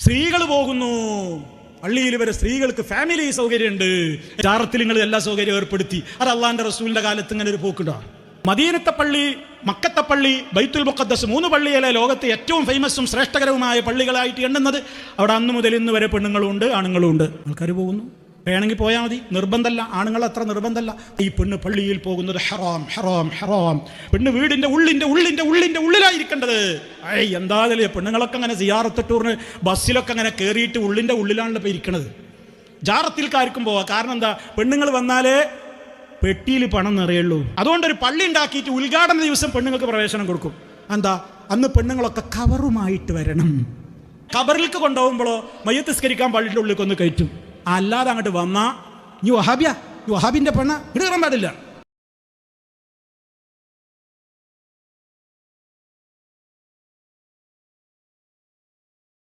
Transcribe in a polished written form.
സ്ത്രീകൾ പോകുന്നു പള്ളിയിൽ വരെ. സ്ത്രീകൾക്ക് ഫാമിലി സൗകര്യമുണ്ട്. ജാറത്തിൽ നിങ്ങൾ എല്ലാ സൗകര്യവും ഏർപ്പെടുത്തി. അത് അള്ളാന്റെ റസൂലിന്റെ കാലത്ത് ഇങ്ങനെ ഒരു പോക്കുണ്ടോ? മദീനത്തെ പള്ളി, മക്കത്തെ പള്ളി, ബൈത്തുൽ മുഖദ്ദസ്, 3 പള്ളിയിലെ ലോകത്തെ ഏറ്റവും ഫേമസും ശ്രേഷ്ഠകരവുമായ പള്ളികളായിട്ട് എണ്ണുന്നത്. അവിടെ അന്ന് മുതൽ ഇന്ന് വരെ പെണ്ണുങ്ങളും ഉണ്ട്, ആണുങ്ങളും ഉണ്ട്. ആൾക്കാർ പോകുന്നു. വേണമെങ്കിൽ പോയാൽ മതി, നിർബന്ധമല്ല. ആണുങ്ങൾ അത്ര നിർബന്ധമല്ല. ഈ പെണ്ണ് പള്ളിയിൽ പോകുന്നത് ഹറാം, ഹറാം, ഹറാം. പെണ്ണ് വീടിന്റെ ഉള്ളിലായിരിക്കേണ്ടത്. എന്തായാലും പെണ്ണുങ്ങളൊക്കെ അങ്ങനെ സിയാറത്ത് ടൂറിന് ബസ്സിലൊക്കെ അങ്ങനെ കയറിയിട്ട് ഉള്ളിലാണല്ലോ ഇപ്പോൾ ഇരിക്കണത്. ജാറത്തിൽക്കാർക്കും പോവാം. കാരണം എന്താ? പെണ്ണുങ്ങൾ വന്നാലേ പെട്ടിയിൽ പണം നിറയുള്ളൂ. അതുകൊണ്ടൊരു പള്ളി ഉണ്ടാക്കിയിട്ട് ഉദ്ഘാടന ദിവസം പെണ്ണുങ്ങൾക്ക് പ്രവേശനം കൊടുക്കും. എന്താ? അന്ന് പെണ്ണുങ്ങളൊക്കെ കവറുമായിട്ട് വരണം. കബറിലേക്ക് കൊണ്ടുപോകുമ്പോഴോ മയ്യത്ത് നിസ്കരിക്കാൻ പള്ളിയുടെ ഉള്ളിലേക്ക് ഒന്ന് കയറ്റും. അല്ലാതെ അങ്ങോട്ട് വന്നാ ഈ വഹാബിന്റെ പെണ്ണ ഇട കയറാൻ പാടില്ല.